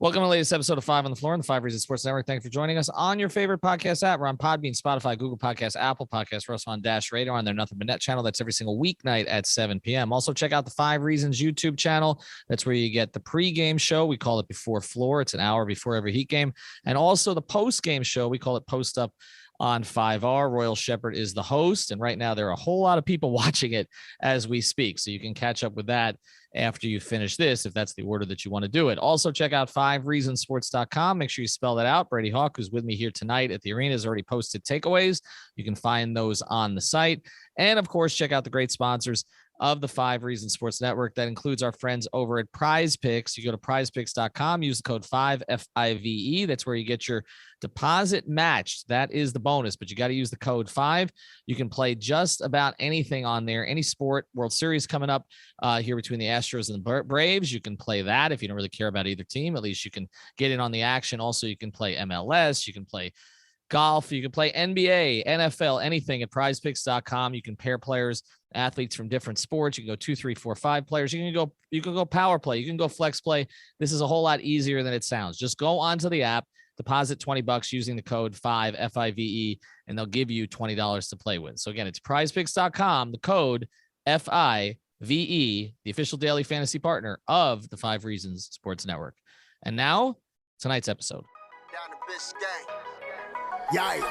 Welcome to the latest episode of 5 on the Floor on the 5 Reasons Sports Network. Thank you for joining us on your favorite podcast app. We're on Podbean, Spotify, Google Podcasts, Apple Podcasts. We're also on Dash Radar on their Nothing But Net channel. That's every single weeknight at 7 p.m. Also, check out the 5 Reasons YouTube channel. That's where you get the pregame show. We call it Before Floor. It's an hour before every Heat game. And also the postgame show. We call it Post Up on 5R. Royal Shepherd is the host. And right now there are a whole lot of people watching it as we speak. So you can catch up with that after you finish this, if that's the order that you want to do it. Also, check out 5reasonsports.com. Make sure you spell that out. Brady Hawk, who's with me here tonight at the arena, has already posted takeaways. You can find those on the site. And, of course, check out the great sponsors of the 5 Reasons Sports Network. That includes our friends over at Prize Picks. You go to prizepicks.com, use the code 5, F-I-V-E. That's where you get your deposit matched. That is the bonus, but you got to use the code 5. You can play just about anything on there, any sport. World Series coming up here between the Astros and the Braves. You can play that if you don't really care about either team. At least you can get in on the action. Also, you can play MLS. You can play golf. You can play NBA, NFL, anything at prizepicks.com. You can pair players, athletes from different sports. You can go 2, 3, 4, 5 players. You can go power play. You can go flex play. This is a whole lot easier than it sounds. Just go onto the app, deposit $20 using the code 5 F-I-V-E, and they'll give you $20 to play with. So again, it's prizepicks.com, the code F-I-V-E, the official daily fantasy partner of the 5 Reasons Sports Network. And now, tonight's episode. Down to Biscayne. Yeah.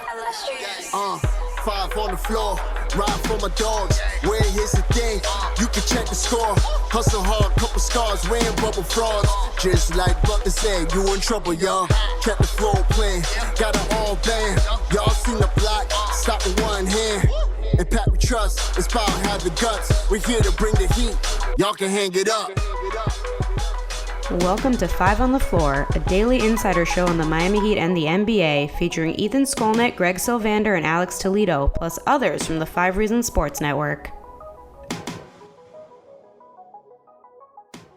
5 on the floor, ride for my dogs. Where here's the thing, you can check the score. Hustle hard, couple scars, wearing bubble frogs. Just like Butler said, you in trouble, y'all. Kept the floor playing, got it all band. Y'all seen the block, stop with one hand. And Pat we trust, it's power, have the guts. We're here to bring the heat, y'all can hang it up. Welcome to 5 on the Floor, a daily insider show on the Miami Heat and the NBA, featuring Ethan Skolnick, Greg Sylvander, and Alex Toledo, plus others from the 5 Reasons Sports Network.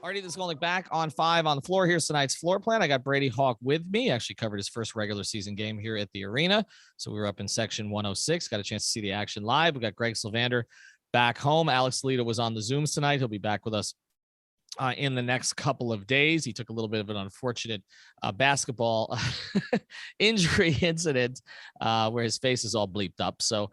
Alrighty, this is Skolnick back on 5 on the Floor. Here's tonight's floor plan. I got Brady Hawk with me. Actually covered his first regular season game here at the arena. So we were up in section 106, got a chance to see the action live. We got Greg Sylvander back home. Alex Toledo was on the Zooms tonight. He'll be back with us in the next couple of days. He took a little bit of an unfortunate basketball injury incident where his face is all bleeped up. So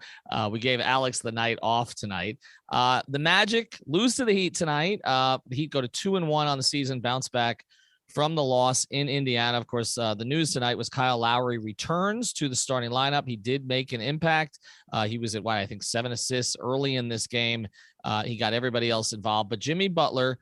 we gave Alex the night off tonight. The Magic lose to the Heat tonight. The Heat go to 2-1 on the season, bounce back from the loss in Indiana. Of course, the news tonight was Kyle Lowry returns to the starting lineup. He did make an impact. He was at, I think 7 assists early in this game. He got everybody else involved, but Jimmy Butler,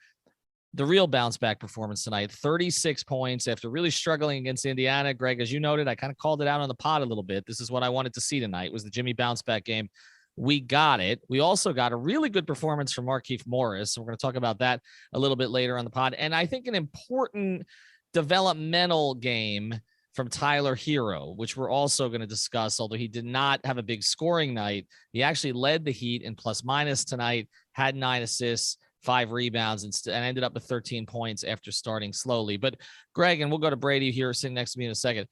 the real bounce back performance tonight, 36 points after really struggling against Indiana. Greg, as you noted, I kind of called it out on the pod a little bit. This is what I wanted to see tonight, was the Jimmy bounce back game. We got it. We also got a really good performance from Markieff Morris. So we're going to talk about that a little bit later on the pod. And I think an important developmental game from Tyler Herro, which we're also going to discuss, although he did not have a big scoring night. He actually led the Heat in plus minus tonight, had 9 assists, 5 rebounds, and ended up with 13 points after starting slowly. But Greg, and we'll go to Brady here sitting next to me in a second,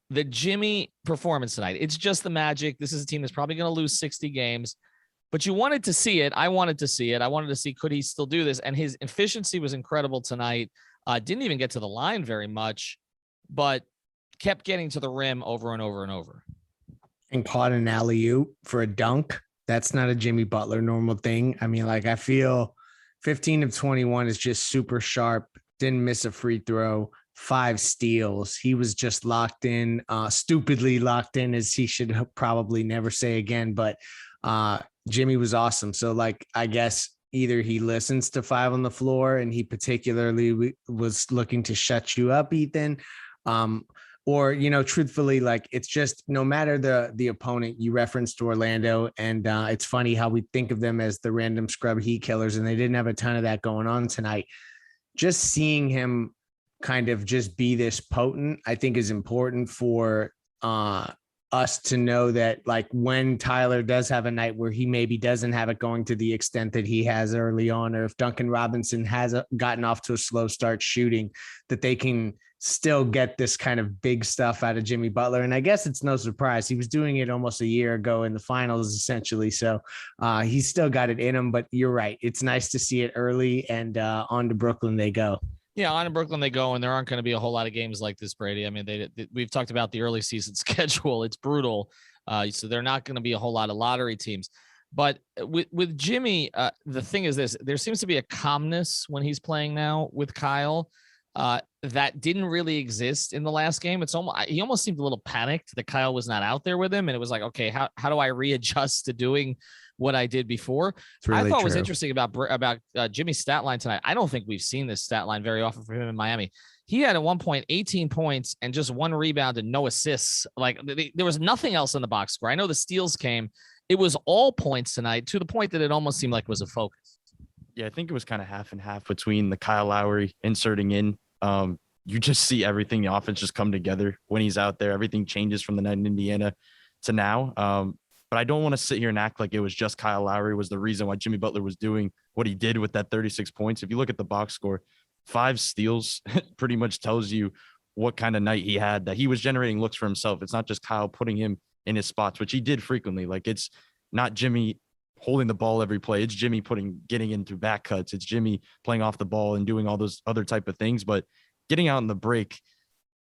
the Jimmy performance tonight, it's just the Magic. This is a team that's probably going to lose 60 games, but you wanted to see it. I wanted to see it. I wanted to see, could he still do this? And his efficiency was incredible tonight. Didn't even get to the line very much, but kept getting to the rim over and over and over. And caught an alley-oop for a dunk. That's not a Jimmy Butler normal thing. I mean, I feel 15 of 21 is just super sharp. Didn't miss a free throw. 5 steals. He was just locked in, stupidly locked in, as he should probably never say again. But Jimmy was awesome. So, I guess either he listens to 5 on the Floor and he particularly was looking to shut you up, Ethan, or, truthfully, it's just no matter the opponent. You referenced Orlando, and it's funny how we think of them as the random scrub Heat killers, and they didn't have a ton of that going on tonight. Just seeing him kind of just be this potent, I think, is important for us to know that, when Tyler does have a night where he maybe doesn't have it going to the extent that he has early on, or if Duncan Robinson has gotten off to a slow start shooting, that they can still get this kind of big stuff out of Jimmy Butler. And I guess it's no surprise. He was doing it almost a year ago in the finals, essentially. So he's still got it in him, but you're right. It's nice to see it early, and on to Brooklyn they go. Yeah, on in Brooklyn they go, and there aren't going to be a whole lot of games like this, Brady. I mean, we've talked about the early season schedule. It's brutal. So they're not going to be a whole lot of lottery teams. But with Jimmy, the thing is this: there seems to be a calmness when he's playing now with Kyle that didn't really exist in the last game. He almost seemed a little panicked that Kyle was not out there with him, and it was like, okay, how do I readjust to doing what I did before? Really I thought true. was interesting about Jimmy's stat line tonight. I don't think we've seen this stat line very often for him in Miami. He had at one point 18 points and just 1 rebound and no assists. Like there was nothing else in the box score. I know the steals came. It was all points tonight, to the point that it almost seemed like it was a focus. Yeah, I think it was kind of half and half between the Kyle Lowry inserting in. You just see everything, the offense just come together when he's out there. Everything changes from the night in Indiana to now. But I don't want to sit here and act like it was just Kyle Lowry was the reason why Jimmy Butler was doing what he did with that 36 points. If you look at the box score, 5 steals pretty much tells you what kind of night he had, that he was generating looks for himself. It's not just Kyle putting him in his spots, which he did frequently. Like, it's not Jimmy holding the ball every play. It's Jimmy getting into back cuts. It's Jimmy playing off the ball and doing all those other type of things. But getting out in the break,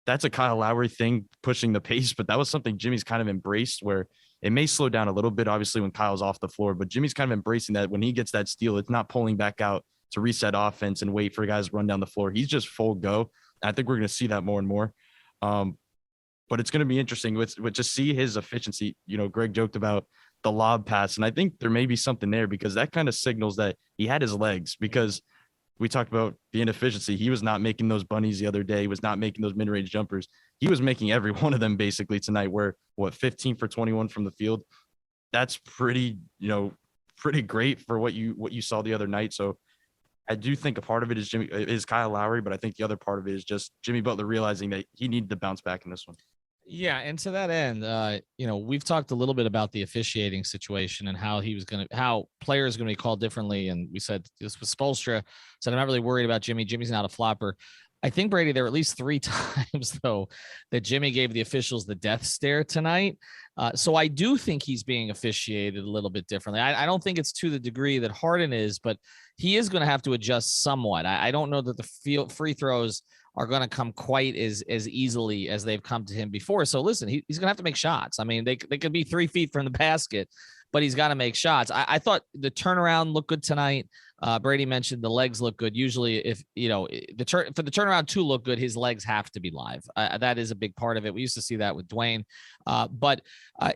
that's a Kyle Lowry thing, pushing the pace. But that was something Jimmy's kind of embraced, where it may slow down a little bit, obviously, when Kyle's off the floor. But Jimmy's kind of embracing that when he gets that steal, it's not pulling back out to reset offense and wait for guys to run down the floor. He's just full go. I think we're going to see that more and more. But it's going to be interesting with just see his efficiency. You know, Greg joked about the lob pass, and I think there may be something there, because that kind of signals that he had his legs, because we talked about the inefficiency. He was not making those bunnies the other day. He was not making those mid-range jumpers. He was making every one of them basically tonight, where 15 for 21 from the field. That's pretty great for what you saw the other night. So I do think a part of it is Kyle Lowry, but I think the other part of it is just Jimmy Butler realizing that he needed to bounce back in this one. Yeah, and to that end, we've talked a little bit about the officiating situation and how how players are going to be called differently. And we said this was Spoelstra said, I'm not really worried about Jimmy. Jimmy's not a flopper. I think, Brady, there were at least 3 times, though, that Jimmy gave the officials the death stare tonight. So I do think he's being officiated a little bit differently. I don't think it's to the degree that Harden is, but he is going to have to adjust somewhat. I don't know that the free throws are going to come quite as easily as they've come to him before. So listen, he's going to have to make shots. I mean, they could be 3 feet from the basket, but he's got to make shots. I thought the turnaround looked good tonight. Brady mentioned the legs look good. Usually if, for the turnaround to look good, his legs have to be live. That is a big part of it. We used to see that with Dwayne, but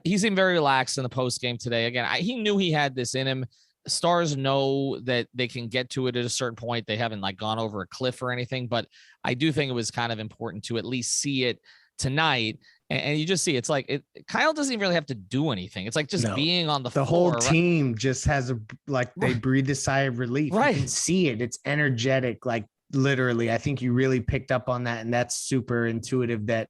he seemed very relaxed in the post game today. Again, he knew he had this in him. Stars know that they can get to it at a certain point. They haven't gone over a cliff or anything, but I do think it was kind of important to at least see it tonight. And you just see, it's like Kyle doesn't even really have to do anything. It's like just being on the floor. The whole team just has they breathe a sigh of relief. Right. You can see it. It's energetic. Like literally, I think you really picked up on that. And that's super intuitive that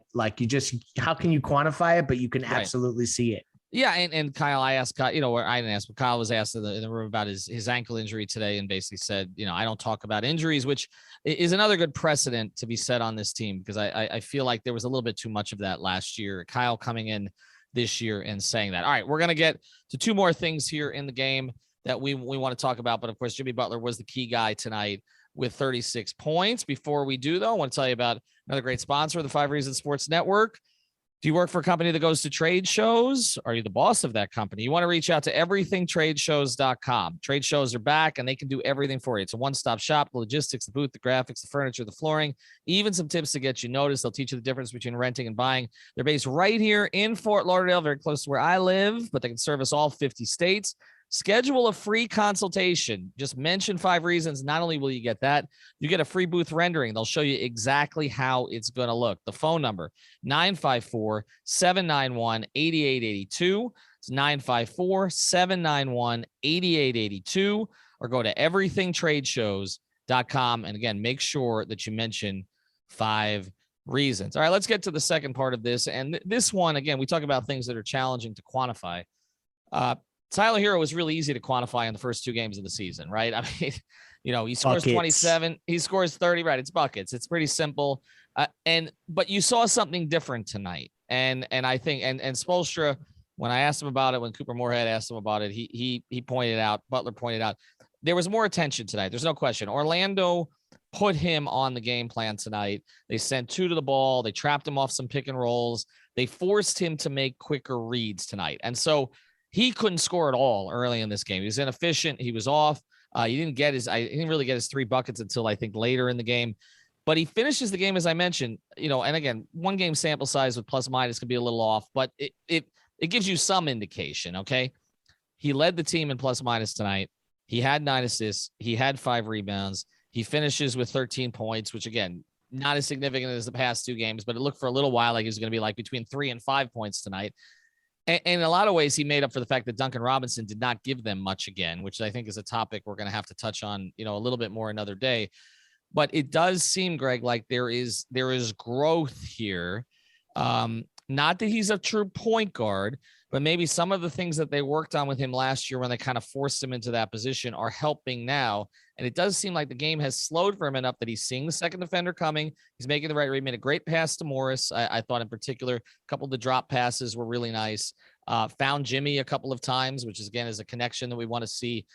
how can you quantify it, but you can absolutely see it. Yeah, and Kyle, I asked Kyle, or I didn't ask, but Kyle was asked in the room about his ankle injury today, and basically said, I don't talk about injuries, which is another good precedent to be set on this team, because I feel like there was a little bit too much of that last year. Kyle coming in this year and saying that. All right, we're going to get to 2 more things here in the game that we want to talk about, but of course, Jimmy Butler was the key guy tonight with 36 points. Before we do, though, I want to tell you about another great sponsor of the 5 Reasons Sports Network. Do you work for a company that goes to trade shows? Are you the boss of that company? You want to reach out to everythingtradeshows.com. Trade shows are back, and they can do everything for you. It's a one-stop shop: the logistics, the booth, the graphics, the furniture, the flooring, even some tips to get you noticed. They'll teach you the difference between renting and buying. They're based right here in Fort Lauderdale, very close to where I live, but they can service all 50 states. Schedule a free consultation. Just mention 5 Reasons. Not only will you get that, you get a free booth rendering. They'll show you exactly how it's going to look. The phone number, 954-791-8882. It's 954-791-8882, or go to everythingtradeshows.com. And again, make sure that you mention 5 Reasons. All right, let's get to the second part of this. And this one, again, we talk about things that are challenging to quantify. Tyler Herro was really easy to quantify in the first 2 games of the season, right? I mean, he scores buckets. 27, he scores 30, right? It's buckets. It's pretty simple. But you saw something different tonight. And I think, and Spoelstra, when I asked him about it, when Cooper Moorhead asked him about it, he pointed out, Butler pointed out, there was more attention tonight. There's no question. Orlando put him on the game plan tonight. They sent 2 to the ball. They trapped him off some pick and rolls. They forced him to make quicker reads tonight. And so he couldn't score at all early in this game. He was inefficient. He was off. He didn't really get his 3 buckets until I think later in the game. But he finishes the game, as I mentioned, and again, 1 game sample size with plus minus can be a little off, but it gives you some indication. Okay. He led the team in plus minus tonight. He had 9 assists. He had 5 rebounds. He finishes with 13 points, which again, not as significant as the past 2 games, but it looked for a little while like he was going to be like between 3 and 5 points tonight. And in a lot of ways, he made up for the fact that Duncan Robinson did not give them much again, which I think is a topic we're going to have to touch on, a little bit more another day. But it does seem, Greg, like there is growth here. Not that he's a true point guard, but maybe some of the things that they worked on with him last year when they kind of forced him into that position are helping now. And it does seem like the game has slowed for him enough that he's seeing the second defender coming. He's making the right read. Made a great pass to Morris. I thought in particular, a couple of the drop passes were really nice. Found Jimmy a couple of times, which is, again, is a connection that we want to see.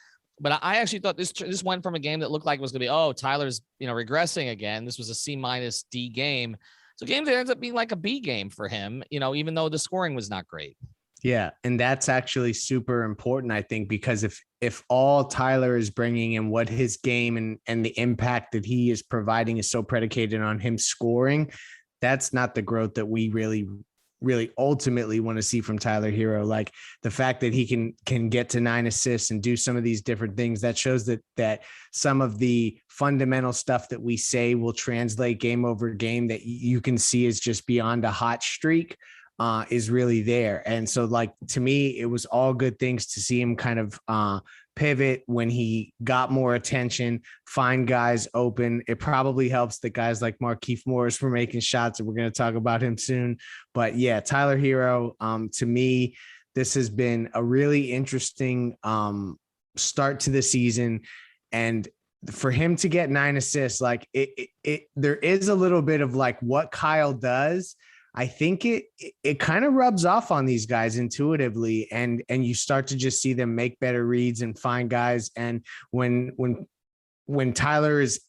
But I actually thought this went from a game that looked like it was going to be, Tyler's, regressing again. This was a C-D game. So a game that ends up being like a B game for him, even though the scoring was not great. Yeah. And that's actually super important, I think, because if all Tyler is bringing and what his game and the impact that he is providing is so predicated on him scoring, that's not the growth that we really ultimately want to see from Tyler Herro. Like the fact that he can get to 9 assists and do some of these different things, that shows that some of the fundamental stuff that we say will translate game over game that you can see is just beyond a hot streak is really there. And so, like, to me, it was all good things to see him kind of pivot when he got more attention, find guys open. It probably helps that guys like Markieff Morris were making shots, and we're going to talk about him soon. But yeah, Tyler Herro, to me, this has been a really interesting start to the season. And for him to get 9 assists, like there is a little bit of like what Kyle does. I think it kind of rubs off on these guys intuitively, and you start to just see them make better reads and find guys. And when Tyler is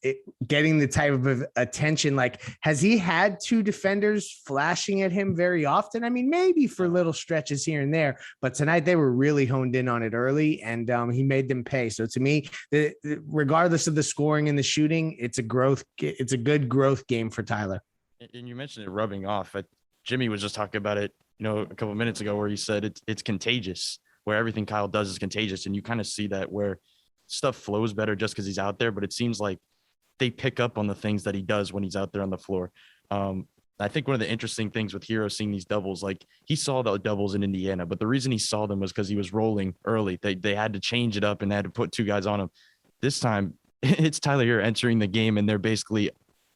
getting the type of attention, like, has he had 2 defenders flashing at him very often? I mean, maybe for little stretches here and there, but tonight they were really honed in on it early, and he made them pay. So to me, regardless of the scoring and the shooting, it's a good growth game for Tyler. And you mentioned it rubbing off. Jimmy was just talking about it, a couple of minutes ago, where he said it's contagious, where everything Kyle does is contagious. And you kind of see that where stuff flows better just because he's out there. But it seems like they pick up on the things that he does when he's out there on the floor. I think one of the interesting things with Herro seeing these doubles, like he saw the doubles in Indiana, but the reason he saw them was because he was rolling early. They had to change it up and they had to put 2 guys on him. This time it's Tyler Herro entering the game, and they're basically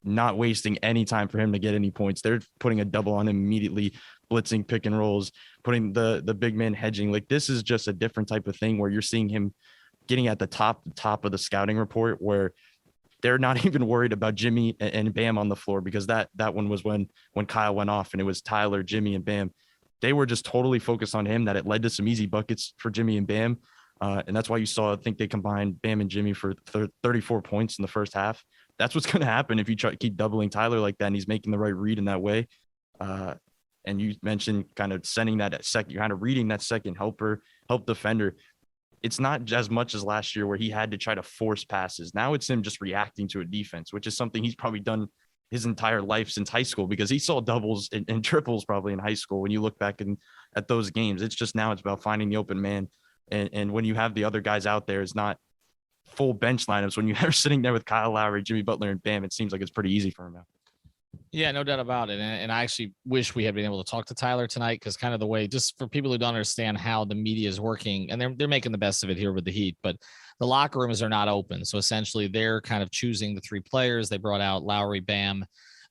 not wasting any time for him to get any points. They're putting a double on him immediately, blitzing pick and rolls, putting the big man hedging. Like, this is just a different type of thing where you're seeing him getting at the top of the scouting report, where they're not even worried about Jimmy and Bam on the floor, because that one was when Kyle went off and it was Tyler, Jimmy, and Bam. They were just totally focused on him, that it led to some easy buckets for Jimmy and Bam. And that's why you saw, I think they combined Bam and Jimmy for 34 points in the first half. That's what's going to happen if you keep doubling Tyler like that, and he's making the right read in that way. And you mentioned kind of sending that second, you're kind of reading that second help defender. It's not as much as last year where he had to try to force passes. Now it's him just reacting to a defense, which is something he's probably done his entire life since high school, because he saw doubles and triples probably in high school. When you look back at those games, it's just now it's about finding the open man. And when you have the other guys out there, it's not full bench lineups. When you're sitting there with Kyle Lowry, Jimmy Butler, and Bam, it seems like it's pretty easy for him now. Yeah, no doubt about it. And I actually wish we had been able to talk to Tyler tonight, because kind of the way, just for people who don't understand how the media is working, and they're making the best of it here with the Heat, but the locker rooms are not open. So essentially they're kind of choosing the 3 players. They brought out Lowry, Bam,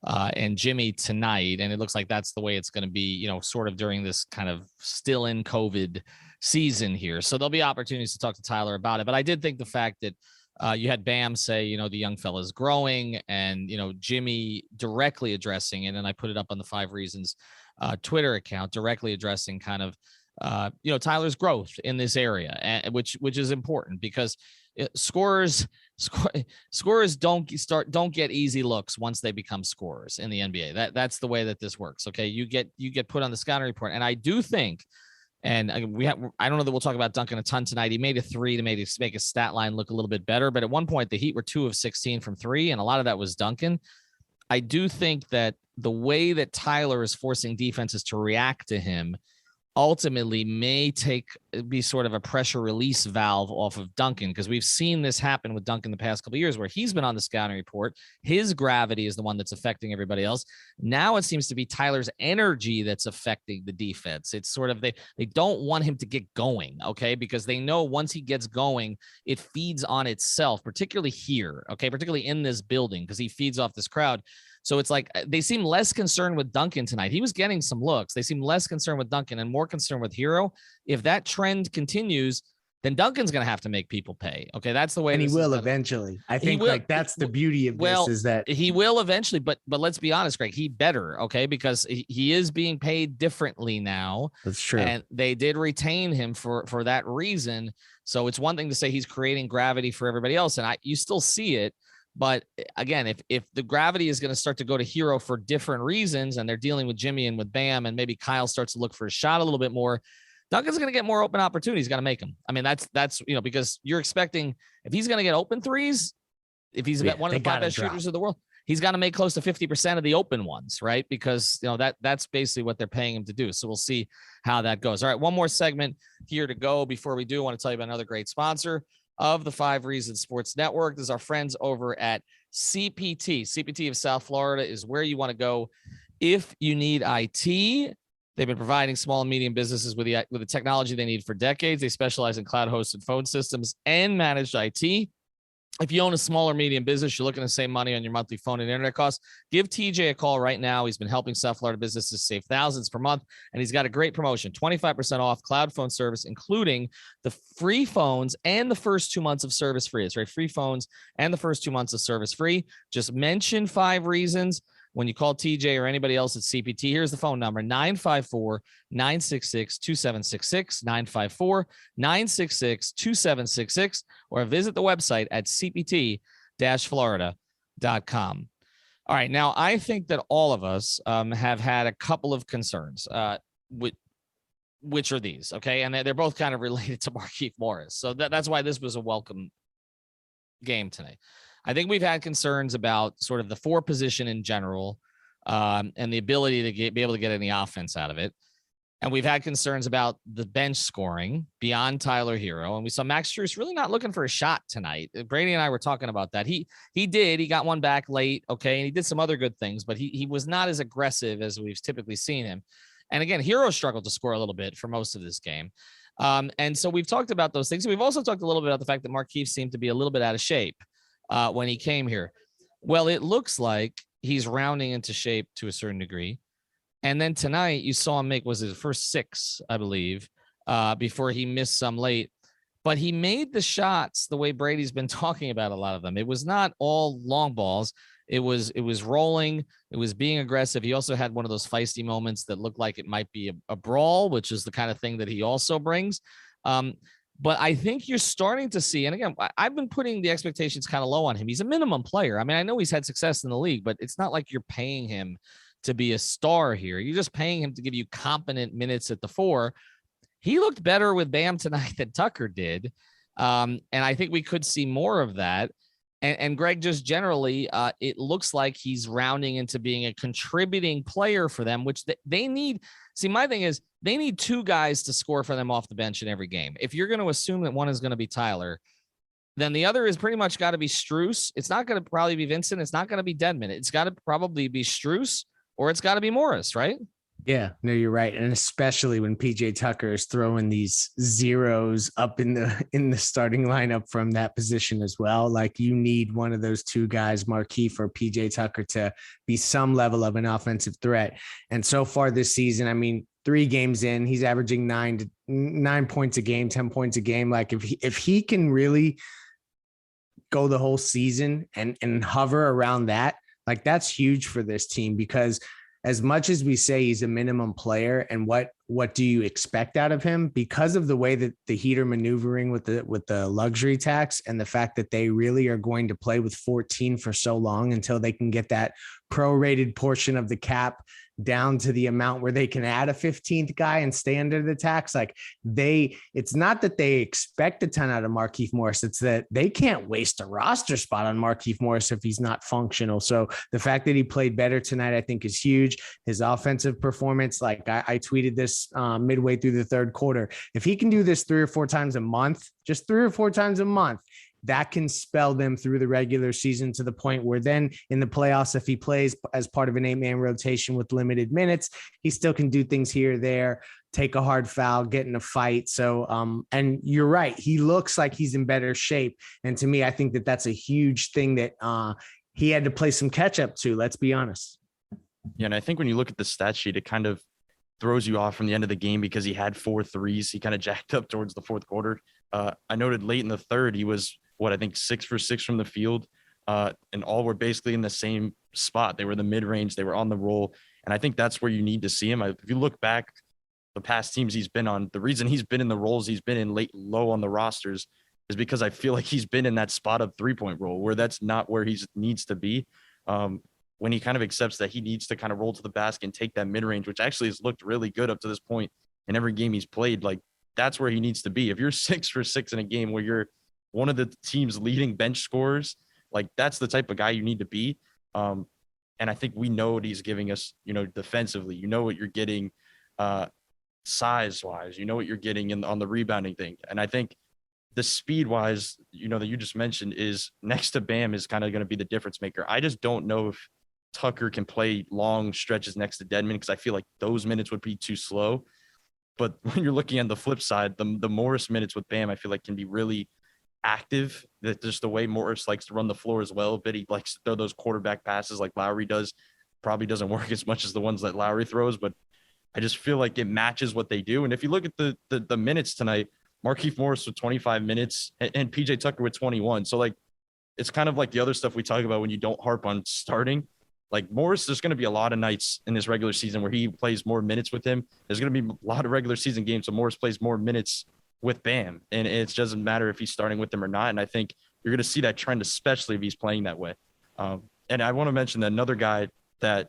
and Jimmy tonight. And it looks like that's the way it's going to be, sort of during this kind of still in COVID season here. So there'll be opportunities to talk to Tyler about it. But I did think the fact that you had Bam say, the young fella's growing, and, Jimmy directly addressing it. And I put it up on the 5 Reasons Twitter account, directly addressing kind of, Tyler's growth in this area, and which is important, because scorers Scorers don't get easy looks once they become scorers in the NBA. That's the way that this works. Okay. You get put on the scouting report. And I do think, and I don't know that we'll talk about Duncan a ton tonight. He made a three to make his stat line look a little bit better. But at one point, the Heat were 2 of 16 from three, and a lot of that was Duncan. I do think that the way that Tyler is forcing defenses to react to him ultimately may be sort of a pressure release valve off of Duncan, because we've seen this happen with Duncan the past couple of years where he's been on the scouting report. His gravity is the one that's affecting everybody else. Now it seems to be Tyler's energy that's affecting the defense. It's sort of, they don't want him to get going, okay, because they know once he gets going, it feeds on itself, particularly here, okay, particularly in this building, because he feeds off this crowd. So it's like they seem less concerned with Duncan tonight. He was getting some looks. They seem less concerned with Duncan and more concerned with Herro. If that trend continues, then Duncan's going to have to make people pay. Okay, that's the way. And he will eventually. I think like that's the beauty of this is that he will eventually. But let's be honest, Greg, he better, okay, because he is being paid differently now. That's true. And they did retain him for that reason. So it's one thing to say he's creating gravity for everybody else, and you still see it. But again, if the gravity is going to start to go to Herro for different reasons, and they're dealing with Jimmy and with Bam, and maybe Kyle starts to look for a shot a little bit more, Duncan's going to get more open opportunities. He's got to make them. I mean, that's because you're expecting if he's going to get open threes, if he's one of the 5 best shooters of the world, he's got to make close to 50% of the open ones, right? Because that's basically what they're paying him to do. So we'll see how that goes. All right, one more segment here to go before we do. I want to tell you about another great sponsor of the 5 Reasons Sports Network. This is our friends over at CPT. CPT of South Florida is where you want to go if you need IT. They've been providing small and medium businesses with the technology they need for decades. They specialize in cloud-hosted phone systems and managed IT. If you own a small or medium business, you're looking to save money on your monthly phone and internet costs, give TJ a call right now. He's been helping South Florida businesses save thousands per month, and he's got a great promotion, 25% off cloud phone service, including the free phones and the first 2 months of service free. That's right, free phones and the first 2 months of service free. Just mention 5 Reasons when you call TJ or anybody else at CPT. Here's the phone number, 954-966-2766, 954-966-2766, or visit the website at cpt-florida.com. All right, now I think that all of us have had a couple of concerns, which are these, okay? And they're both kind of related to Markieff Morris. So that's why this was a welcome game tonight. I think we've had concerns about sort of the 4 position in general and the ability to be able to get any offense out of it. And we've had concerns about the bench scoring beyond Tyler Herro. And we saw Max Strus really not looking for a shot tonight. Brady and I were talking about that. He got one back late, okay, and he did some other good things, but he was not as aggressive as we've typically seen him. And again, Herro struggled to score a little bit for most of this game. And so we've talked about those things. We've also talked a little bit about the fact that Markieff seemed to be a little bit out of shape when he came here. Well, it looks like he's rounding into shape to a certain degree. And then tonight you saw him was his first 6, I believe, before he missed some late. But he made the shots the way Brady's been talking about a lot of them. It was not all long balls. It was rolling. It was being aggressive. He also had one of those feisty moments that looked like it might be a brawl, which is the kind of thing that he also brings. But I think you're starting to see, and again, I've been putting the expectations kind of low on him. He's a minimum player. I mean, I know he's had success in the league, but it's not like you're paying him to be a star here. You're just paying him to give you competent minutes at the 4. He looked better with Bam tonight than Tucker did. And I think we could see more of that. And Greg, just generally, it looks like he's rounding into being a contributing player for them, which they need. See, my thing is they need 2 guys to score for them off the bench in every game. If you're going to assume that one is going to be Tyler, then the other is pretty much got to be Strus. It's not going to probably be Vincent. It's not going to be Dedmon. It's got to probably be Strus, or it's got to be Morris, right? Yeah, no, you're right. And especially when PJ Tucker is throwing these zeros up in the starting lineup from that position as well. Like you need one of those 2 guys, Markieff or PJ Tucker, to be some level of an offensive threat. And so far this season, I mean, 3 games in, he's averaging 9 points a game, 10 points a game. Like if he can really go the whole season and hover around that, like that's huge for this team, because as much as we say he's a minimum player and what what do you expect out of him? Because of the way that the Heat are maneuvering with the luxury tax and the fact that they really are going to play with 14 for so long until they can get that prorated portion of the cap down to the amount where they can add a 15th guy and stay under the tax. Like it's not that they expect a ton out of Markieff Morris. It's that they can't waste a roster spot on Markieff Morris if he's not functional. So the fact that he played better tonight, I think, is huge. His offensive performance, like I tweeted this midway through the third quarter. If he can do this 3 or 4 times a month, just 3 or 4 times a month, that can spell them through the regular season to the point where then in the playoffs, if he plays as part of an 8-man rotation with limited minutes, he still can do things here or there, take a hard foul, get in a fight. So, and you're right. He looks like he's in better shape. And to me, I think that that's a huge thing that he had to play some catch up to, let's be honest. Yeah. And I think when you look at the stat sheet, it kind of throws you off from the end of the game because he had 4 threes. He kind of jacked up towards the fourth quarter. I noted late in the third, he was, I think 6 for 6 from the field, and all were basically in the same spot. They were the mid-range. They were on the roll. And I think that's where you need to see him. If you look back, the past teams he's been on, the reason he's been in the roles he's been in low on the rosters is because I feel like he's been in that spot of 3-point role where that's not where he needs to be. When he kind of accepts that he needs to kind of roll to the basket and take that mid-range, which actually has looked really good up to this point in every game he's played, like that's where he needs to be. If you're 6 for 6 in a game where you're one of the team's leading bench scorers, like that's the type of guy you need to be. And I think we know what he's giving us, defensively, what you're getting size wise, what you're getting on the rebounding thing. And I think the speed wise, that you just mentioned is next to Bam is kind of going to be the difference maker. I just don't know if Tucker can play long stretches next to Dedmon because I feel like those minutes would be too slow. But when you're looking at the flip side, the Morris minutes with Bam, I feel like can be really active. That just the way Morris likes to run the floor as well. But he likes to throw those quarterback passes like Lowry does. Probably doesn't work as much as the ones that Lowry throws, but I just feel like it matches what they do. And if you look at the minutes tonight, Markieff Morris with 25 minutes and PJ Tucker with 21. So like, it's kind of like the other stuff we talk about when you don't harp on starting. Like Morris, there's going to be a lot of nights in this regular season where he plays more minutes with him. There's going to be a lot of regular season games, so Morris plays more minutes with Bam, and it doesn't matter if he's starting with them or not. And I think you're going to see that trend, especially if he's playing that way. And I want to mention that another guy that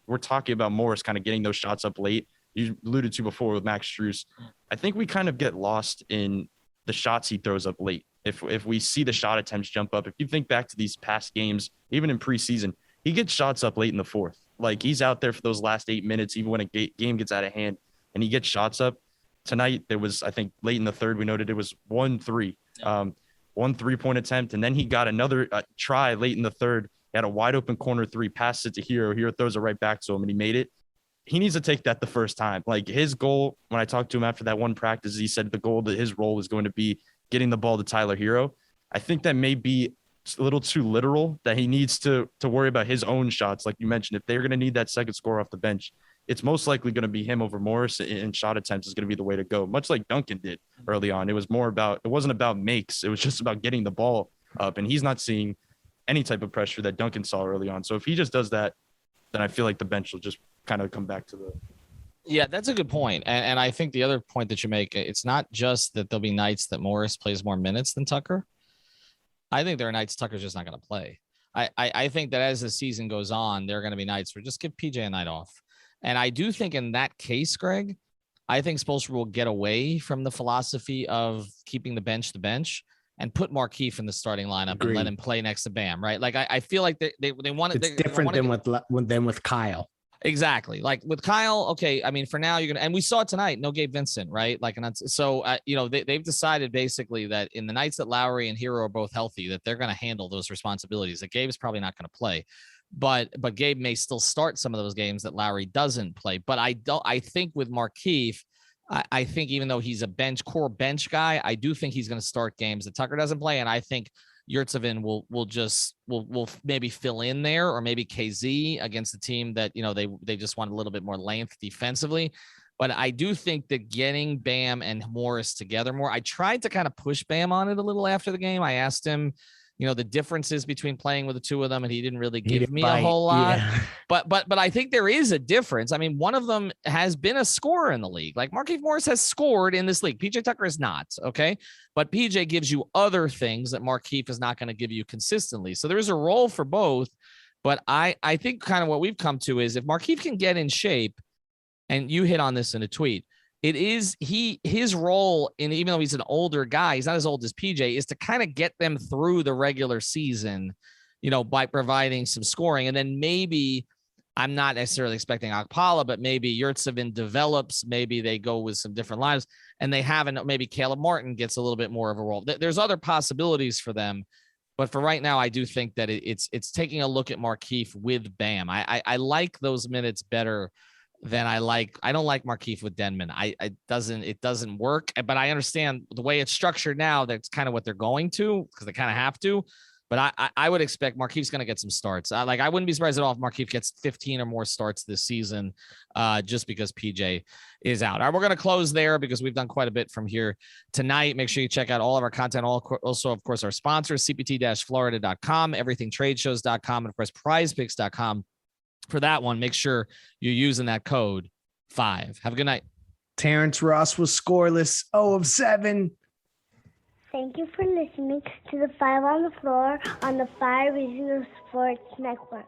we're talking about, Morris kind of getting those shots up late. You alluded to before with Max Strus. I think we kind of get lost in the shots he throws up late. If we see the shot attempts jump up, if you think back to these past games, even in preseason, he gets shots up late in the fourth. Like he's out there for those last 8 minutes, even when a game gets out of hand, and he gets shots up. Tonight, there was, I think, late in the third, we noted it was 1 3-point attempt. And then he got another try late in the third. He had a wide open corner 3, passed it to Herro. Herro throws it right back to him, and he made it. He needs to take that the first time. Like his goal, when I talked to him after that one practice, he said the goal that his role is going to be getting the ball to Tyler Herro. I think that may be a little too literal, that he needs to worry about his own shots. Like you mentioned, if they're going to need that second score off the bench, it's most likely going to be him over Morris, and shot attempts is going to be the way to go. Much like Duncan did early on. It wasn't about makes. It was just about getting the ball up, and he's not seeing any type of pressure that Duncan saw early on. So if he just does that, then I feel like the bench will just kind of come back to the. Yeah, that's a good point. And I think the other point that you make, it's not just that there'll be nights that Morris plays more minutes than Tucker. I think there are nights Tucker's just not going to play. I think that as the season goes on, there are going to be nights where just give PJ a night off. And I do think in that case, Greg, I think Spoelstra will get away from the philosophy of keeping the bench and put Markieff in the starting lineup. Agreed. And let him play next to Bam, right? Like I feel like they want it. It's different than with Kyle. Exactly. Like with Kyle, okay. I mean, for now and we saw it tonight, no Gabe Vincent, right? Like, and so, they've decided basically that in the nights that Lowry and Herro are both healthy, that they're going to handle those responsibilities. That Gabe's probably not going to play, but Gabe may still start some of those games that Lowry doesn't play. But I think with Markieff, I think even though he's a core bench guy, I do think he's going to start games that Tucker doesn't play. And I think Yurtseven will maybe fill in there, or maybe KZ against the team that, they just want a little bit more length defensively. But I do think that getting Bam and Morris together more, I tried to kind of push Bam on it a little after the game. I asked him, the differences between playing with the two of them, and he didn't really give didn't me bite. a whole lot. Yeah. But I think there is a difference. I mean, one of them has been a scorer in the league. Like Markieff Morris has scored in this league. PJ Tucker is not, okay? But PJ gives you other things that Markieff is not going to give you consistently. So there is a role for both. But I think kind of what we've come to is if Markieff can get in shape, and you hit on this in a tweet, it is his role in, even though he's an older guy, he's not as old as PJ, is to kind of get them through the regular season, by providing some scoring. And then maybe, I'm not necessarily expecting Akpala, but maybe Yurtsevin develops, maybe they go with some different lives, and they haven't, maybe Caleb Martin gets a little bit more of a role. There's other possibilities for them. But for right now, I do think that it's taking a look at Markieff with Bam. I like those minutes better than I don't like Markieff with Denman. It doesn't work, but I understand the way it's structured now. That's kind of what they're going to, because they kind of have to. But I would expect Markieff's going to get some starts. I wouldn't be surprised at all if Markieff gets 15 or more starts this season, just because PJ is out. All right, we're going to close there because we've done quite a bit from here tonight. Make sure you check out all of our content. Also, of course, our sponsors, cpt-florida.com, everythingtradeshows.com, and of course, prizepicks.com. For that one, make sure you're using that code 5. Have a good night. Terrence Ross was scoreless, 0 of 7. Thank you for listening to the 5 on the Floor on the 5 Regional Sports Network.